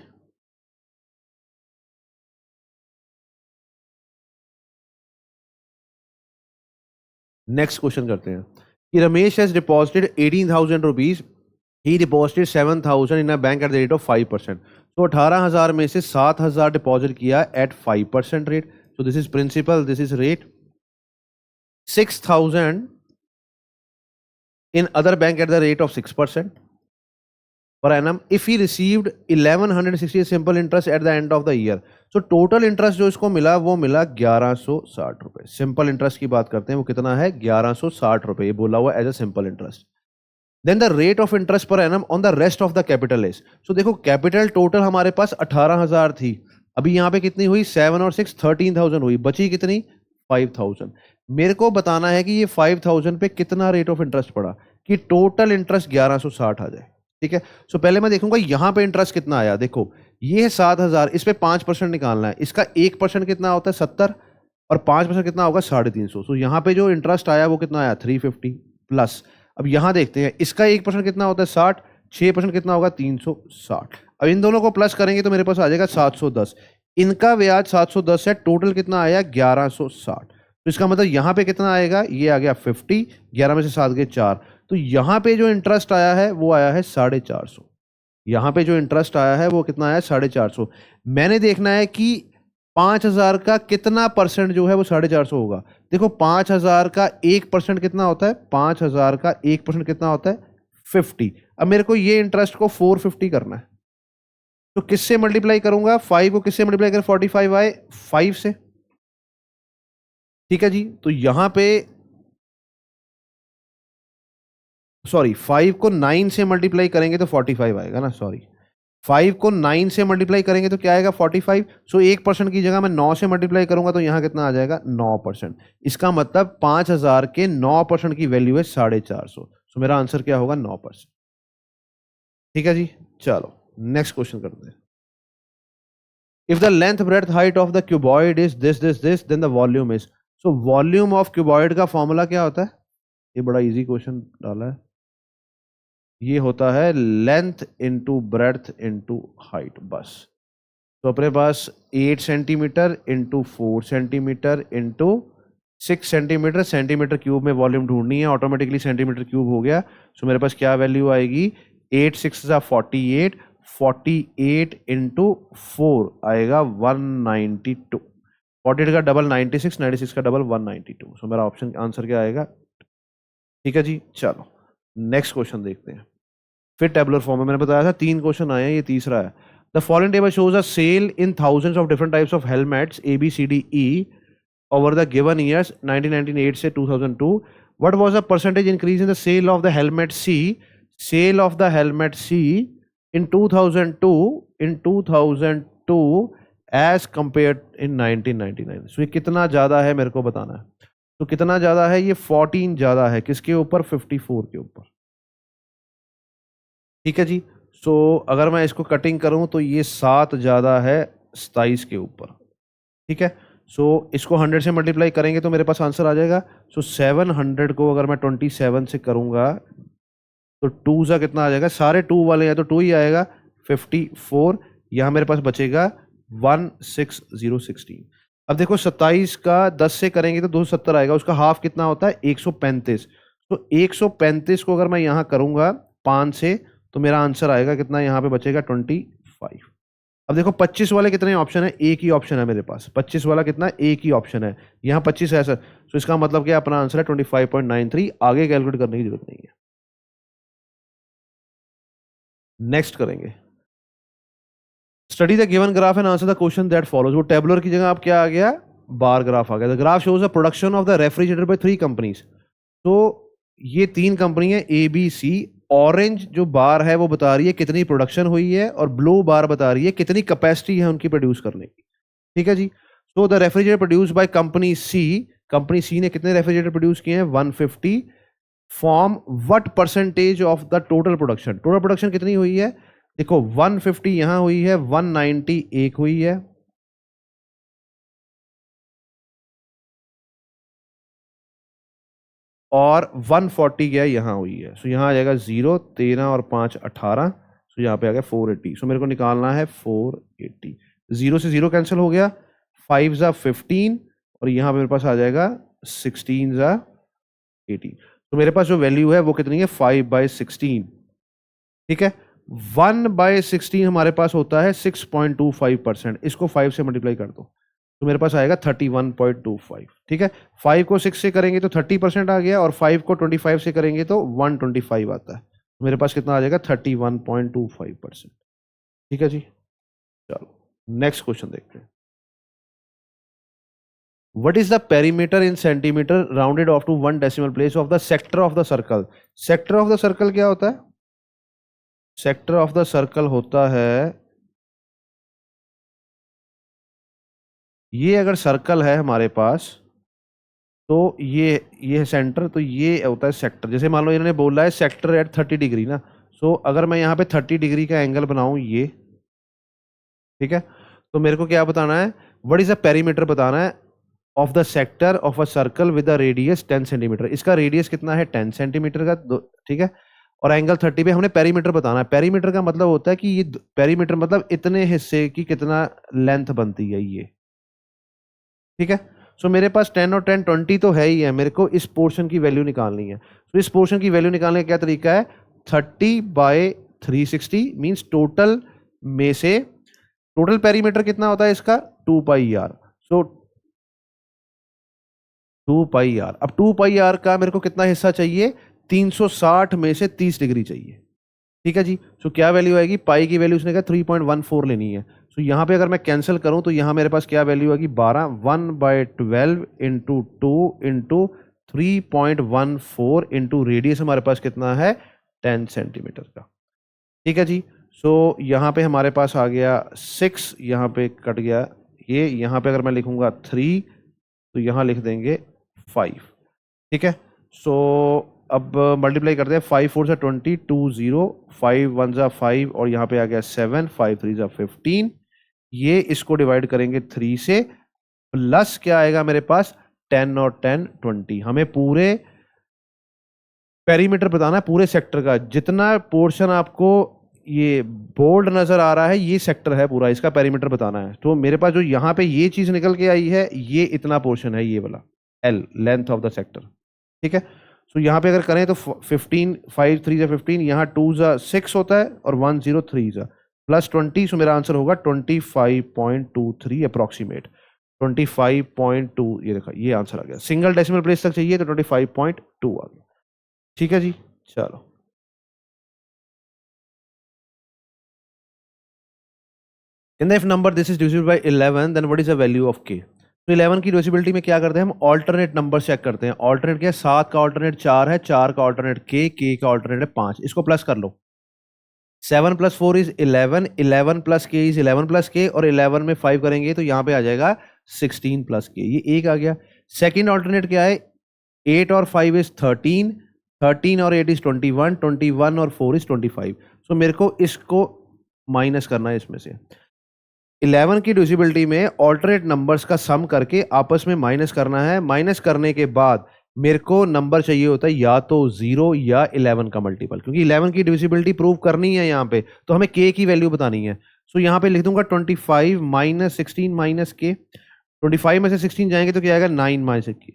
नेक्स्ट क्वेश्चन करते हैं कि Ramesh has deposited 18,000 rupees, he deposited 7,000 in a bank at the rate of 5%। तो 18,000 में से 7,000 डिपॉजिट किया at 5% rate, so this is principal, this is rate. 6,000 in other bank at the rate of 6% per annum if he received 1160 simple interest at the end of the year। so total interest जो इसको मिला वो मिला 1160 रुपए। Simple interest की बात करते हैं, वो कितना है 1160 रुपए, ये बोला हुआ as a simple interest. Then the rate of interest per annum on the rest of the capital is. So देखो कैपिटल टोटल हमारे पास 18,000 थी, अभी यहाँ पे कितनी हुई 7 और 6 13,000 हुई, बची कितनी 5,000। मेरे को बताना है कि ये 5,000 पे कितना रेट ऑफ इंटरेस्ट पड़ा कि टोटल इंटरेस्ट 1160 आ जाए। ठीक है, सो पहले मैं देखूंगा यहाँ पे इंटरेस्ट कितना आया। देखो ये है 7,000, इस पे 5% निकालना है, इसका 1% कितना होता है 70, और 5% कितना होगा 350। सो यहाँ पे जो इंटरेस्ट आया वो कितना आया 350 प्लस। अब यहाँ देखते हैं इसका 1% कितना होता है 60, 6% कितना होगा 360। अब इन दोनों को प्लस करेंगे तो मेरे पास आ जाएगा 710। इनका ब्याज 710 है, टोटल कितना आया 1160। तो इसका मतलब यहाँ पे कितना आएगा, ये आ गया 50, 11 में से 7 गए 4, तो यहाँ पे जो इंटरेस्ट आया है वो आया है 450। यहाँ पे जो इंटरेस्ट आया है वो कितना आया 450। मैंने देखना है कि 5,000 का कितना परसेंट जो है वो 450 होगा। देखो 5,000 का 1% कितना होता है, 5,000 का 1% कितना होता है 50। अब मेरे को ये इंटरेस्ट को 450 करना है, तो किससे मल्टीप्लाई करूंगा, 5 को किससे मल्टीप्लाई कर 45 आए 5 से। ठीक है जी, तो यहां पे सॉरी 5 को 9 से मल्टीप्लाई करेंगे तो 45 आएगा ना, सॉरी 5 को 9 से मल्टीप्लाई करेंगे तो क्या आएगा 45। सो 1% की जगह मैं 9 से मल्टीप्लाई करूंगा तो यहाँ कितना आ जाएगा 9%। इसका मतलब 5,000 के 9% की वैल्यू है 450। सो मेरा आंसर क्या होगा 9%। ठीक है जी, चलो नेक्स्ट क्वेश्चन करते हैं। If the length breadth height of the cuboid is this then the volume is. So volume of cuboid का फॉर्मूला क्या होता है, ये बड़ा इजी क्वेश्चन डाला है, ये होता है length into breadth into height बस। तो अपने पास 8 centimetre into 4 centimetre into 6 centimetre, centimetre cube में वॉल्यूम ढूंढनी है, ऑटोमेटिकली सेंटीमीटर क्यूब हो गया। सो मेरे पास क्या वैल्यू आएगी 8 6 जा 48, 48 इंटू 4 आएगा 192, 48 का डबल 96, 96 का डबल 192। सो मेरा ऑप्शन आंसर क्या आएगा? ठीक है जी, चलो नेक्स्ट क्वेश्चन देखते हैं। फिर टेबुलर फॉर्म में मैंने बताया था 3 क्वेश्चन आए हैं, ये तीसरा है। The following table shows a sale in thousands of different types of helmets ABCDE over the given years 1998 से 2002. What was the percentage increase in the sale of the helmet C? Sale of the helmet C in 2002 as compared in 1999. So ये कितना ज़्यादा है मेरे को बताना है। तो कितना ज़्यादा है? ये 14 ज़्यादा है। किसके ऊपर? 54 के ऊपर। ठीक है जी। सो अगर मैं इसको कटिंग करूं तो ये 7 ज़्यादा है 27 के ऊपर। ठीक है। सो इसको 100 से मल्टीप्लाई करेंगे तो मेरे पास आंसर आ जाएगा। सो 700 को अगर मैं 27 से करूंगा तो 2 सा कितना आ जाएगा? सारे 2 वाले हैं तो 2 ही आएगा। 54, यहाँ मेरे पास बचेगा 16016। अब देखो 27 का 10 से करेंगे तो 270 आएगा, उसका हाफ कितना होता है? 135। तो 135 को अगर मैं यहाँ करूंगा 5 से तो मेरा आंसर आएगा कितना? यहाँ पे बचेगा 25। अब देखो 25 वाले कितने ऑप्शन है? एक ही ऑप्शन है मेरे पास। 25 वाला कितना? एक ही ऑप्शन है। यहाँ 25 है सर, तो इसका मतलब क्या? अपना आंसर है 25.93। आगे कैलकुलेट करने की जरूरत नहीं है। नेक्स्ट करेंगे, study the given graph and answer the question that follows. वो टेबुलर की जगह आप क्या आ गया? बार ग्राफ आ गया। The graph shows the production of the refrigerator by 3 companies. तो ये 3 कंपनी है ABC। ऑरेंज जो बार है वो बता रही है कितनी प्रोडक्शन हुई है, और ब्लू बार बता रही है कितनी कैपेसिटी है उनकी प्रोड्यूस करने की। ठीक है जी। So the refrigerator produce by company C, company C ने कितने रेफ्रिजरेटर प्रोड्यूस किए हैं? 150। Form what percentage of the total production? Total production कितनी हुई है? देखो 150 यहां हुई है, 190 एक हुई है, और 140 क्या यहाँ हुई है। सो यहाँ आ जाएगा 0, 13 और 5 18। सो यहाँ पे आ गया 480। सो मेरे को निकालना है 480। 0 से 0 कैंसिल हो गया, 5 ज़ा 15, और यहाँ पे मेरे पास आ जाएगा 16 ज़ा 80। तो मेरे पास जो वैल्यू है वो कितनी है? 5/16। ठीक है। 1/16 हमारे पास होता है 6.25%। इसको 5 से मल्टीप्लाई कर दो तो मेरे पास आएगा 31.25। ठीक है। 5 को 6 से करेंगे तो 30% आ गया, और 5 को 25 से करेंगे तो 125 आता है। तो मेरे पास कितना आ जाएगा? 31.25%। ठीक है जी, चलो नेक्स्ट क्वेश्चन देखते हैं। What is the perimeter in centimeter rounded off to 1 decimal place of the sector of the circle? Sector of the circle क्या होता है? Sector of the circle होता है, ये अगर सर्कल है हमारे पास तो ये है सेंटर, तो ये होता है सेक्टर। जैसे मान लो इन्होंने बोला है सेक्टर एट 30 डिग्री ना, सो अगर मैं यहाँ पे 30 डिग्री का एंगल बनाऊं ये, ठीक है, तो मेरे को क्या बताना है? व्हाट इज द पेरीमीटर बताना है of the sector of a circle with the radius 10 centimetre. इसका रेडियस कितना है? 10 सेंटीमीटर का। ठीक है, और एंगल 30 पे हमने पेरीमीटर बताना है। पेरीमीटर का मतलब होता है कि ये पेरीमीटर मतलब इतने हिस्से की कितना लेंथ बनती है ये। ठीक है। सो मेरे पास 10 और 10 20 तो है ही है, मेरे को इस पोर्शन की वैल्यू निकालनी है। तो इस पोर्शन की वैल्यू निकालने का क्या तरीका है? 30/360 मींस टोटल में से टोटल पेरीमीटर कितना होता है इसका? 2πr। सो 2πr। अब 2πr का मेरे को कितना हिस्सा चाहिए? 360 में से 30 डिग्री चाहिए। ठीक है जी। सो क्या वैल्यू आएगी? पाई की वैल्यू उसने कहा 3.14 लेनी है। सो यहाँ पे अगर मैं कैंसिल करूं तो यहाँ मेरे पास क्या वैल्यू आएगी? 12। 1/12 इंटू 2 इंटू 3.14 इंटू रेडियस हमारे पास कितना है? 10 सेंटीमीटर का। ठीक है जी। सो यहाँ पे हमारे पास आ गया 6, यहाँ पे कट गया ये, यहाँ पे अगर मैं लिखूंगा 3 तो यहाँ लिख देंगे 5। ठीक है। सो अब मल्टीप्लाई करते हैं। 5 4 20, 2 0, 5 1 5, और यहाँ पे आ गया 7, 5 3 15। ये इसको डिवाइड करेंगे 3 से, प्लस क्या आएगा मेरे पास? 10 और 10 20। हमें पूरे पेरीमीटर बताना है, पूरे सेक्टर का। जितना पोर्शन आपको ये बोल्ड नजर आ रहा है ये सेक्टर है पूरा, इसका पेरीमीटर बताना है। तो मेरे पास जो यहाँ पे ये चीज निकल के आई है, ये इतना पोर्शन है, ये वाला L, length of the sector. ठीक है। सो यहाँ पे अगर करें तो 15 5 3 15, यहाँ 2 6 होता है और 1 0 3 प्लस 20, सो मेरा आंसर होगा 25.23 अप्रॉक्सीमेट 25.2। ये देखा, ये आंसर आ गया। सिंगल डेसिमल प्लेस तक चाहिए तो 25.2 आ गया। ठीक है जी, चलो। And if number this is divisible by 11, then what is the value of k? तो 11 की डिविजिबिलिटी में क्या करते हैं हम? ऑल्टरनेट नंबर चेक करते हैं। ऑल्टरनेट क्या है? 7 का ऑल्टरनेट 4 है, 4 का ऑल्टरनेट k का ऑल्टरनेट है 5। इसको प्लस कर लो। 7 + 4 इज 11, 11 + k इज 11 + k, और 11 में 5 करेंगे तो यहाँ पे आ जाएगा 16 + k। ये एक आ गया। सेकेंड ऑल्टरनेट क्या है? 8 और 5 इज 13, 13 और 8 इज 21, 21 और 4 इज 25। सो मेरे को इसको माइनस करना है इसमें से। 11 की डिविजिबिलिटी में ऑल्टरनेट नंबर्स का सम करके आपस में माइनस करना है। माइनस करने के बाद मेरे को नंबर चाहिए होता है या तो 0 या 11 का मल्टीपल, क्योंकि 11 की डिविजिबिलिटी प्रूव करनी है यहाँ पे, तो हमें k की वैल्यू बतानी है। सो यहाँ पे लिख दूंगा 25 - 16 - k। 25 में से 16 जाएंगे तो क्या आएगा? 9 - k।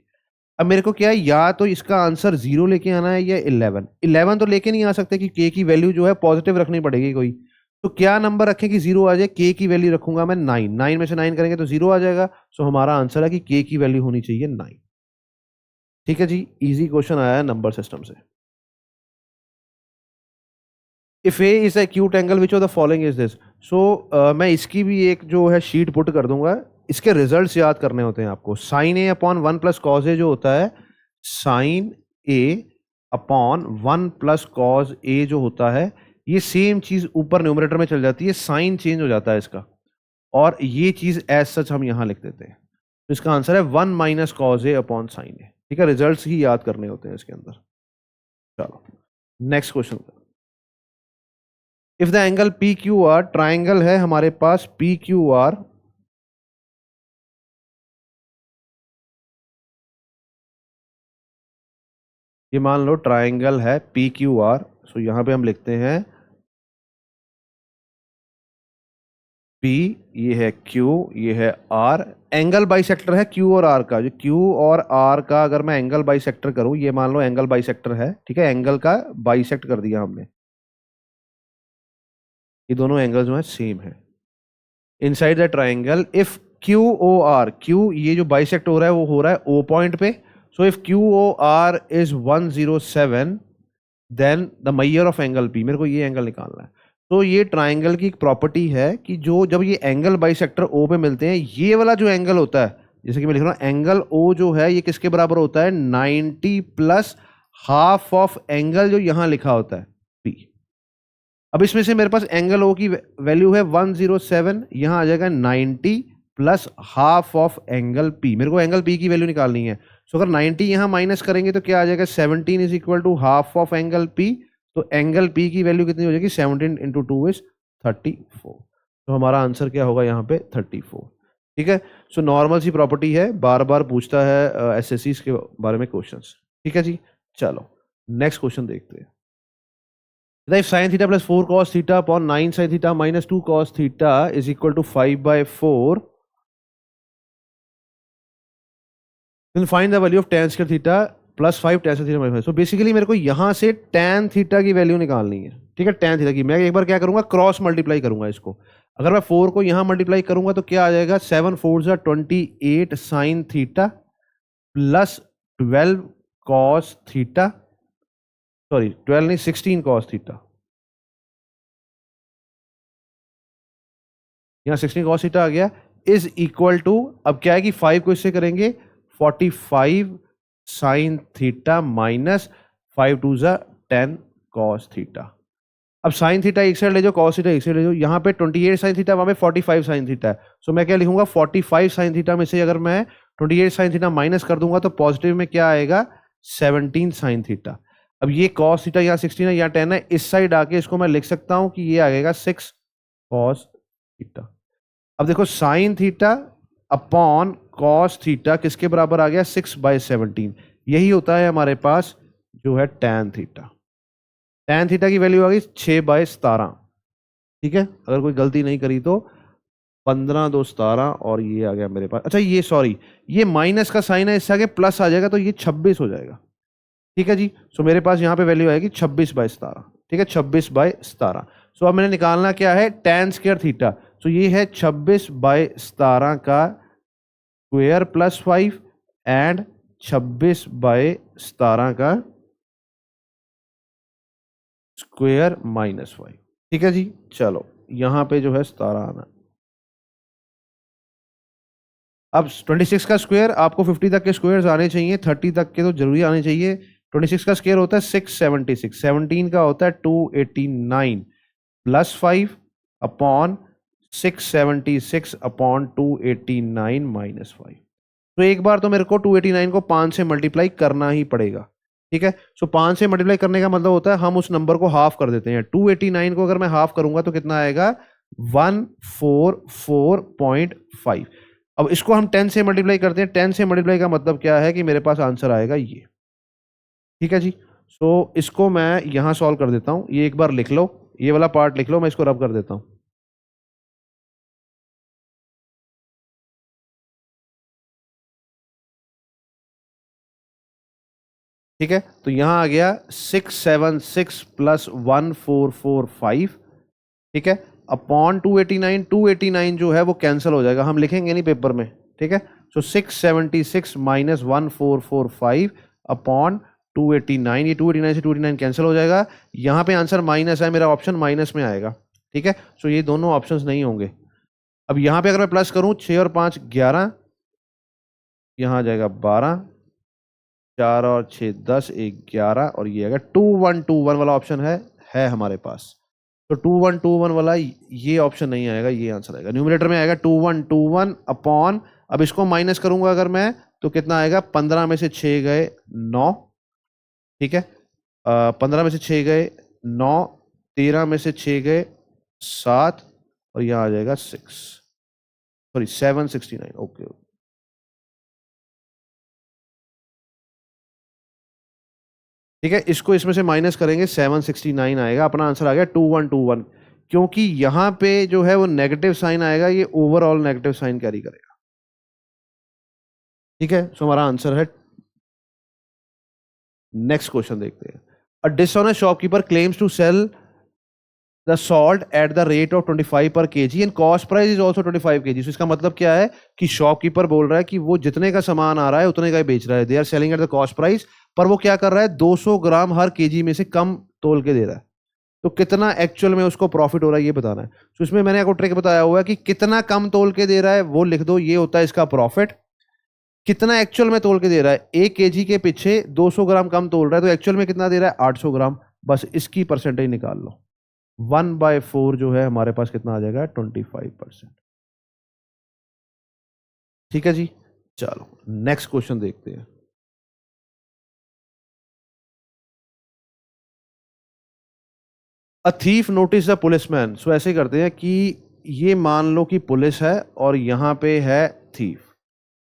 अब मेरे को क्या है, या तो इसका आंसर 0 लेके आना है या 11। 11 तो लेके नहीं आ सकते कि k की वैल्यू जो है पॉजिटिव रखनी पड़ेगी कोई। तो क्या नंबर रखें कि 0 आ जाए? k की वैल्यू रखूंगा मैं 9। 9 में से 9 करेंगे तो 0 आ जाएगा। सो हमारा आंसर है कि k की वैल्यू होनी चाहिए 9। ठीक है जी, इजी क्वेश्चन आया है नंबर सिस्टम से। If A is acute angle which of the following is this. So मैं इसकी भी एक जो है शीट पुट कर दूंगा। इसके रिजल्ट्स याद करने होते हैं आपको। साइन ए अपॉन 1 + कॉज ए जो होता है, साइन ए अपॉन 1 + कॉज ए जो होता है, ये सेम चीज ऊपर न्यूमरेटर में चल जाती है, साइन चेंज हो जाता है इसका, और ये चीज एज सच हम यहां लिख देते हैं। तो इसका आंसर है 1 - कॉज ए अपॉन साइन ए। ठीक है, रिजल्ट्स ही याद करने होते हैं इसके अंदर। चलो next question. If the angle P Q R, triangle है हमारे पास पी क्यू आर, ये मान लो ट्राइंगल है पी क्यू आर। सो यहां पे हम लिखते हैं P, ये है Q, ये है R। एंगल बाइसेक्टर है Q और R का। जो Q और R का अगर मैं एंगल बाइसेक्टर करूं, ये मान लो एंगल बाइसेक्टर है, ठीक है, एंगल का बाइसेक्ट कर दिया हमने। ये दोनों एंगल जो है सेम है। Inside the triangle if Q O R, Q ये जो बाइसेक्ट हो रहा है वो हो रहा है O पॉइंट पे। So if Q O R is 107, then the measure of angle P, मेरे को ये एंगल निकालना है। तो ये ट्राइंगल की एक प्रॉपर्टी है कि जो जब ये एंगल बाइसेक्टर O पे मिलते हैं, ये वाला जो एंगल होता है, जैसे कि मैं लिख रहा हूँ एंगल O जो है ये किसके बराबर होता है? 90 + हाफ ऑफ एंगल जो यहाँ लिखा होता है P। अब इसमें से मेरे पास एंगल O की वैल्यू है 107, यहाँ आ जाएगा 90 + हाफ ऑफ एंगल P। मेरे को एंगल P की वैल्यू निकालनी है। सो अगर 90 यहाँ माइनस करेंगे तो क्या आ जाएगा? 17 is equal to half of angle P। तो एंगल P की वैल्यू कितनी हो जाएगी? 17 × 2 इज 34। तो हमारा आंसर क्या होगा यहाँ पे? 34। ठीक है, सो नॉर्मल सी प्रॉपर्टी है, बार बार पूछता है एसएससीज के बारे में क्वेश्चंस। ठीक है जी, चलो नेक्स्ट क्वेश्चन देखते हैं। If sin theta + 4 cos theta upon 9 sin theta - 2 cos theta is equal to 5/4, then find the value of tan square theta + 5 tan square theta - 5। So basically मेरे को यहाँ से tan थीटा की वैल्यू निकालनी है। ठीक है, tan थीटा की मैं एक बार क्या करूंगा? क्रॉस मल्टीप्लाई करूंगा इसको। अगर मैं 4 को यहाँ मल्टीप्लाई करूंगा तो क्या आ जाएगा? 7 4 = 28 sin theta + 12 cos theta, sorry 12 नहीं 16 cos थीटा। यहाँ 16 cos थीटा आ गया, इज इक्वल टू, अब क्या है कि 5 को इससे करेंगे 45 sin theta minus 5 2 = 10 cos theta. अब sin थीटा एक साइड ले जाओ, cos थीटा एक साइड ले जाओ। यहाँ पे 28 sin थीटा, वहां पे 45 sin थीटा है। सो मैं क्या लिखूंगा? 45 sin थीटा में से अगर मैं 28 sin थीटा माइनस कर दूंगा तो पॉजिटिव में क्या आएगा? 17 sin थीटा। अब ये cos थीटा यहाँ 16 है, यहाँ 10 है, इस साइड आके इसको मैं लिख सकता हूं कि ये आ जाएगा 6 cos थीटा। अब देखो sine theta upon cos theta किसके बराबर आ गया? 6/17। यही होता है हमारे पास जो है टैन थीटा। टैन थीटा की वैल्यू आ गई 6/17। ठीक है, अगर कोई गलती नहीं करी तो 15 2 17, और ये आ गया मेरे पास। अच्छा ये सॉरी, ये माइनस का साइन है, इससे आगे प्लस आ जाएगा तो ये 26 हो जाएगा। ठीक है जी। सो मेरे पास यहाँ पे वैल्यू आएगी 26/17। ठीक है, 26/17। सो अब मैंने निकालना क्या है, tan स्क्वायर थीटा। सो ये है 26/17 का स्क्वायर प्लस 5 एंड 26/17 का स्क्वायर -5। ठीक है जी। चलो यहाँ पे जो है 17 आना। अब 26 का स्क्वायर आपको 50 तक के स्क्वायर्स आने चाहिए, 30 तक के तो जरूरी आने चाहिए। 26 का स्क्वायर होता है 676, 17 का होता है 289 प्लस 5 अपॉन 676 अपॉन 289 -5। तो एक बार तो मेरे को 289 को 5 से मल्टीप्लाई करना ही पड़ेगा। ठीक है, सो 5 से मल्टीप्लाई करने का मतलब होता है हम उस नंबर को हाफ कर देते हैं। 289 को अगर मैं हाफ करूंगा तो कितना आएगा, 144.5। अब इसको हम 10 से मल्टीप्लाई करते हैं। 10 से मल्टीप्लाई का मतलब क्या है कि मेरे पास आंसर आएगा ये। ठीक है जी। सो इसको मैं यहां सॉल्व कर देता हूं, ये एक बार लिख लो, ये वाला पार्ट लिख लो, मैं इसको रब कर देता हूं। ठीक है, तो यहां आ गया 676 प्लस 1445। ठीक है, अपॉन 289। 289 जो है वो कैंसिल हो जाएगा, हम लिखेंगे नहीं पेपर में। ठीक है, सो 676 माइनस 1445 अपॉन 289। ये 289 से 289 कैंसिल हो जाएगा। यहाँ पे आंसर माइनस है, मेरा ऑप्शन माइनस में आएगा। ठीक है, सो ये दोनों ऑप्शंस नहीं होंगे। अब यहाँ पे अगर मैं प्लस करूँ, 6 और 5 11, यहाँ आ जाएगा 12, 4 और 6 10, 11 और ये आएगा 2121 वाला ऑप्शन है हमारे पास। तो 2121 वाला ये ऑप्शन नहीं आएगा, ये आंसर आएगा। न्यूमरेटर में आएगा 2121 अपॉन, अब इसको माइनस करूंगा अगर मैं तो कितना आएगा, 15 में से 6 गए 9। ठीक है, 15 में से 6 गए 9, 13 में से 6 गए 7 और यहाँ आ जाएगा 6, सॉरी 769। ओके, ठीक है, इसको इसमें से माइनस करेंगे 769 आएगा। अपना आंसर आ गया 2121। क्योंकि यहां पे जो है वो नेगेटिव साइन आएगा, ये ओवरऑल नेगेटिव साइन कैरी करेगा। ठीक है, सो हमारा आंसर है। नेक्स्ट क्वेश्चन देखते हैं। A dishonest shopkeeper claims to sell the salt at the rate of 25 per kg and cost price is also 25 kg. So इसका मतलब क्या है कि शॉपकीपर बोल रहा है कि वो जितने का सामान आ रहा है उतने का ही बेच रहा है, they are selling at the cost price, पर वो क्या कर रहा है, 200 ग्राम हर केजी में से कम तोल के दे रहा है। तो कितना एक्चुअल में उसको प्रॉफिट हो रहा है ये बताना है। तो इसमें मैंने आपको ट्रिक बताया हुआ है कि कितना कम तोल के दे रहा है वो लिख दो, ये होता है इसका प्रॉफिट। कितना एक्चुअल में तोल के दे रहा है, 1 केजी के पीछे 200 ग्राम कम तोल रहा है, तो एक्चुअल में कितना दे रहा है, 800 ग्राम। बस इसकी परसेंटेज निकाल लो। 1/4 जो है हमारे पास कितना आ जाएगा, 25%। ठीक है जी। चलो नेक्स्ट क्वेश्चन देखते हैं। A thief notice the policeman. So ऐसे करते हैं कि ये मान लो कि पुलिस है और यहां पे है थीफ।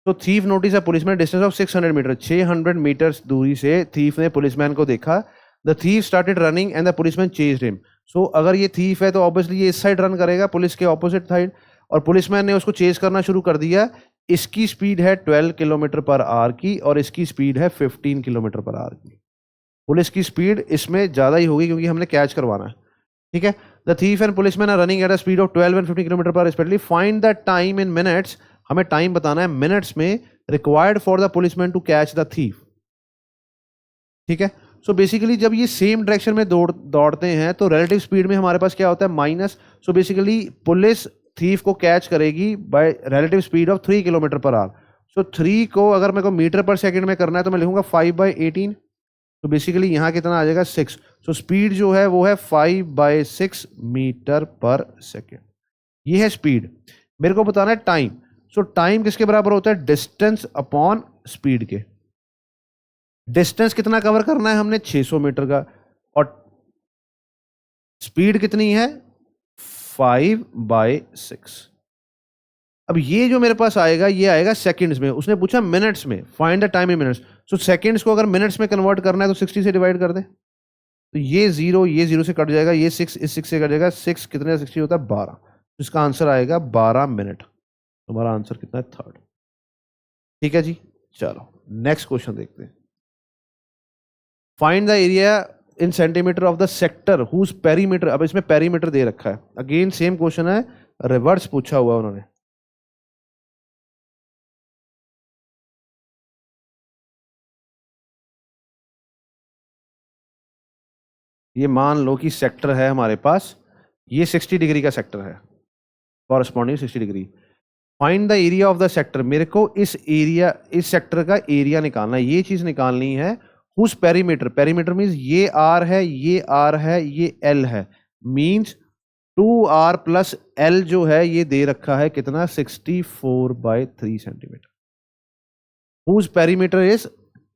तो thief notice a policeman distance of 600 metre. 600 metres दूरी से थीफ ने पुलिसमैन को देखा। The thief started running and the policeman chased him. So अगर ये थीफ है तो ऑब्वियसली ये इस साइड रन करेगा, पुलिस के ऑपोजिट साइड, और पुलिसमैन ने उसको चेज करना शुरू कर दिया। इसकी स्पीड है 12 किलोमीटर पर आवर की और इसकी स्पीड है 15 किलोमीटर पर आवर की। पुलिस की स्पीड इसमें ज्यादा ही होगी क्योंकि हमने कैच करवाना है। ठीक है, the thief and policeman are running at a speed of 12 and 15 kilometre पर respectively. Find the time in minutes. हमें टाइम बताना है मिनट्स में required for the policeman to catch the thief. ठीक है, सो बेसिकली जब ये सेम डायरेक्शन में दौड़ते हैं तो रिलेटिव स्पीड में हमारे पास क्या होता है, minus. So basically police thief को कैच करेगी by relative speed of 3 kilometre per hour. So 3 को अगर मेरे को मीटर पर सेकंड में करना है तो मैं लिखूंगा 5/18। तो बेसिकली यहाँ कितना आ जाएगा, 6। सो स्पीड जो है वो है 5/6 मीटर पर सेकेंड। ये है स्पीड। मेरे को बताना है टाइम। सो टाइम किसके बराबर होता है, डिस्टेंस अपॉन स्पीड के। डिस्टेंस कितना कवर करना है हमने, 600 मीटर का, और स्पीड कितनी है, 5/6। अब ये जो मेरे पास आएगा ये आएगा सेकंड्स में। उसने पूछा मिनट्स में, find the time in minutes. So seconds को अगर मिनट्स में कन्वर्ट करना है तो 60 से डिवाइड कर दे। तो ये जीरो से कट जाएगा, ये 6 इस 6 से कट जाएगा। 6 कितने 60 होता है, 12। तो इसका आंसर आएगा 12 मिनट। तुम्हारा आंसर कितना है, थर्ड। ठीक है जी। चलो नेक्स्ट क्वेश्चन देखते हैं। Find the area in centimeter of the sector whose perimeter, अब इसमें पेरीमीटर दे रखा है, अगेन सेम क्वेश्चन है, रिवर्स पूछा हुआ उन्होंने। ये मान लो कि सेक्टर है हमारे पास, ये 60 डिग्री का सेक्टर है, corresponding 60 degree. Find the area of the sector, मेरे को इस एरिया, इस सेक्टर का एरिया निकालना है, ये चीज निकालनी है। हुज पेरीमीटर, पेरीमीटर मीन्स ये आर है, ये आर है, ये एल है, मीन्स 2r प्लस एल जो है ये दे रखा है कितना, 64/3 centimeter. Whose perimeter is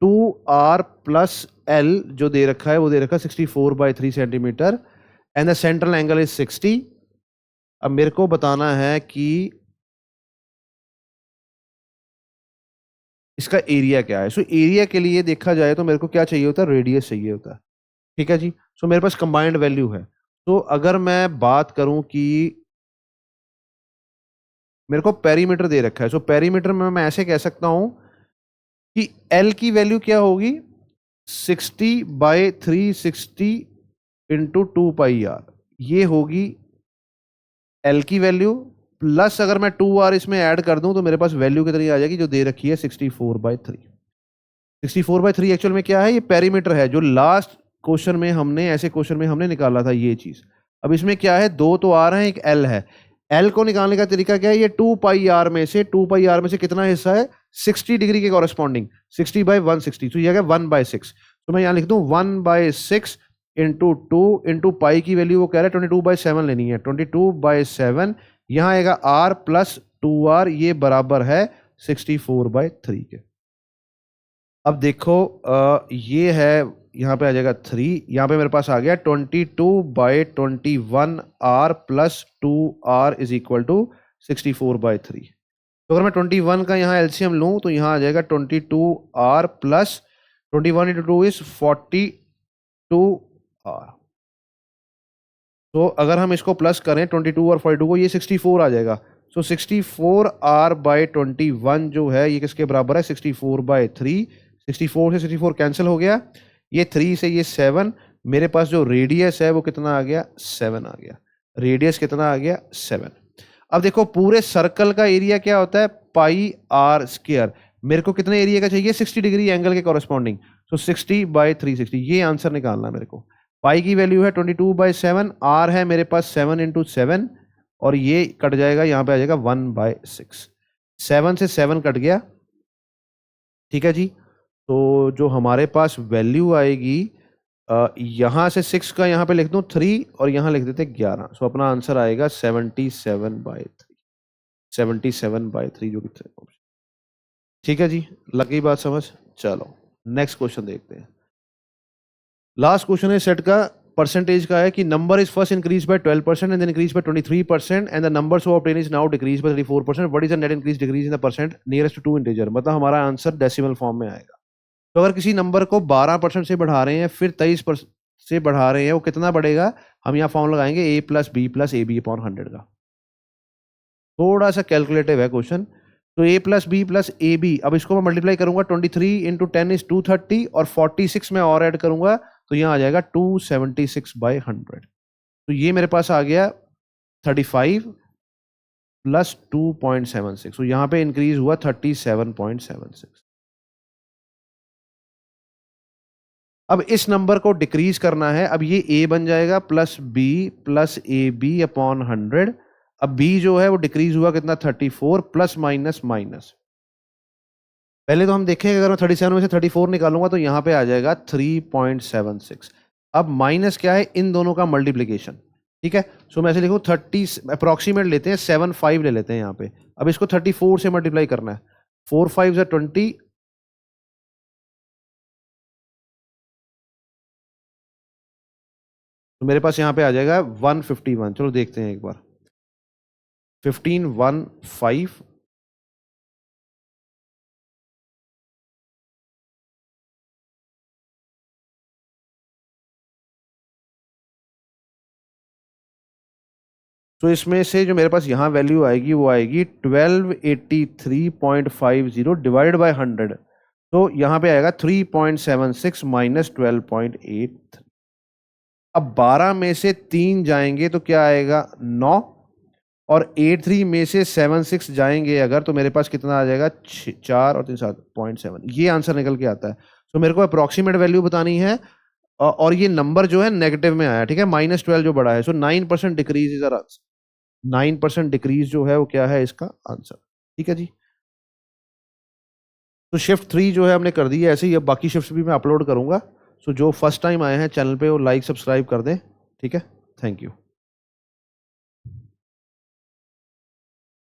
2r plus L, जो दे रखा है वो दे रखा है 64/3 centimeter, and the central angle is 60। अब मेरे को बताना है कि इसका एरिया क्या है। सो एरिया के लिए देखा जाए तो मेरे को क्या चाहिए होता है, रेडियस चाहिए होता है, ठीक है जी। सो मेरे पास कंबाइंड वैल्यू है। तो अगर मैं बात करूं कि मेरे को पेरीमीटर दे रखा है, सो पेरीमीटर में मैं ऐसे कह सकता हूं कि एल की वैल्यू क्या होगी, 60/360 इंटू 2πr, ये होगी एल की वैल्यू, प्लस अगर मैं 2r इसमें ऐड कर दूं तो मेरे पास वैल्यू कितनी आ जाएगी, जो दे रखी है 64/3। 64/3 एक्चुअल में क्या है, ये पेरीमीटर है, जो लास्ट क्वेश्चन में हमने, ऐसे क्वेश्चन में हमने निकाला था ये चीज। अब इसमें क्या है, दो तो आर है, एक एल है। एल को निकालने का तरीका क्या है, ये 2πr में से, 2πr में से कितना हिस्सा है, 60 डिग्री के कॉरेस्पॉन्डिंग, 60/160, तो ये 1/6। तो मैं यहाँ लिख दूं 1/6 इंटू 2 इंटू पाई की वैल्यू वो कह रहा है 22/7 लेनी है, 22/7, यहाँ आएगा r प्लस 2r, ये बराबर है 64/3 के। अब देखो ये है, यहाँ पे आ जाएगा 3, यहाँ पे मेरे पास आ गया 22/21 r plus 2r is equal to 64/3। तो अगर मैं 21 का यहाँ एलसीएम लूँ तो यहाँ आ जाएगा 22r plus 21 into 2 is 42r। तो अगर हम इसको प्लस करें 22 और 42 को, ये 64 आ जाएगा। सो 64r/21 जो है ये किसके बराबर है, 64/3। 64 से 64 कैंसिल हो गया, ये 3 से ये 7, मेरे पास जो रेडियस है वो कितना आ गया, 7 आ गया। रेडियस कितना आ गया, 7। अब देखो पूरे सर्कल का एरिया क्या होता है, πr²। मेरे को कितने एरिया का चाहिए, 60 डिग्री एंगल के कॉरेस्पॉन्डिंग, सो 60/360, ये आंसर निकालना है मेरे को। पाई की वैल्यू है 22/7, आर है मेरे पास 7 इंटू 7, और ये कट जाएगा, यहाँ पे आ जाएगा 1/6। 7 से 7 कट गया, ठीक है जी। तो जो हमारे पास वैल्यू आएगी, यहाँ से 6 का यहाँ पे लिख दूँ 3 और यहाँ लिख देते 11, सो अपना आंसर आएगा 77/3। 77/3 जो कि, ठीक है जी, लगी बात समझ। चलो नेक्स्ट क्वेश्चन देखते हैं। लास्ट क्वेश्चन है सेट का, परसेंटेज का है कि number is first increase by 12% and then increase by 23% and the number so obtain is now decrease by 34%, what is the net increase decrease in the percent nearest to 2 integer. मतलब हमारा answer decimal form में आएगा। तो अगर किसी number को 12% से बढ़ा रहे हैं फिर 23% से बढ़ा रहे हैं, वो कितना बढ़ेगा, हम यहाँ फॉर्म लगाएंगे a plus B plus A B upon 100 का। थोड़ा सा कैलकुलेटिव है क्वेश्चन। तो a plus B plus A B, अब इसको मैं मल्टीप्लाई करूंगा, 23 इंटू 10 इज 230, और 46 में और ऐड करूंगा तो यहाँ आ जाएगा 276/100। तो ये मेरे पास आ गया 35 प्लस 2.76, तो यहाँ पे इंक्रीज हुआ 37.76। अब इस नंबर को डिक्रीज करना है, अब ये a बन जाएगा plus B plus A B upon 100। अब b जो है वो डिक्रीज हुआ कितना, 34, प्लस माइनस माइनस। पहले तो हम देखेंगे, अगर मैं 37 में से 34 निकालूंगा तो यहाँ पे आ जाएगा 3.76। अब माइनस क्या है, इन दोनों का मल्टीप्लीकेशन, ठीक है। सो मैं ऐसे लिखूँ 30, अप्रॉक्सीमेट लेते हैं 75 ले लेते हैं यहाँ पे। अब इसको 34 से मल्टीप्लाई करना है, 4 5 से 20, तो मेरे पास यहाँ पे आ जाएगा 151। चलो देखते हैं एक बार, 15 1 5, तो इसमें से जो मेरे पास यहाँ वैल्यू आएगी वो आएगी 1283.50 डिवाइड बाय 100। तो यहाँ पे आएगा 3.76 माइनस 12.8। अब 12 में से 3 जाएंगे तो क्या आएगा 9, और 83 में से 76 जाएंगे अगर, तो मेरे पास कितना आ जाएगा 4 और 3 7.7। ये आंसर निकल के आता है। तो मेरे को अप्रोक्सीमेट वैल्यू बतानी है, और ये नंबर जो है नेगेटिव में आया, ठीक है, -12 जो बड़ा है। So 9% decrease is our answer. 9% decrease जो है वो क्या है इसका आंसर, ठीक है जी। तो शिफ्ट 3 जो है हमने कर दी है ऐसे ही। अब बाकी शिफ्ट भी मैं अपलोड करूंगा। सो जो फर्स्ट टाइम आए हैं चैनल पे वो लाइक सब्सक्राइब कर दें, ठीक है। Thank you.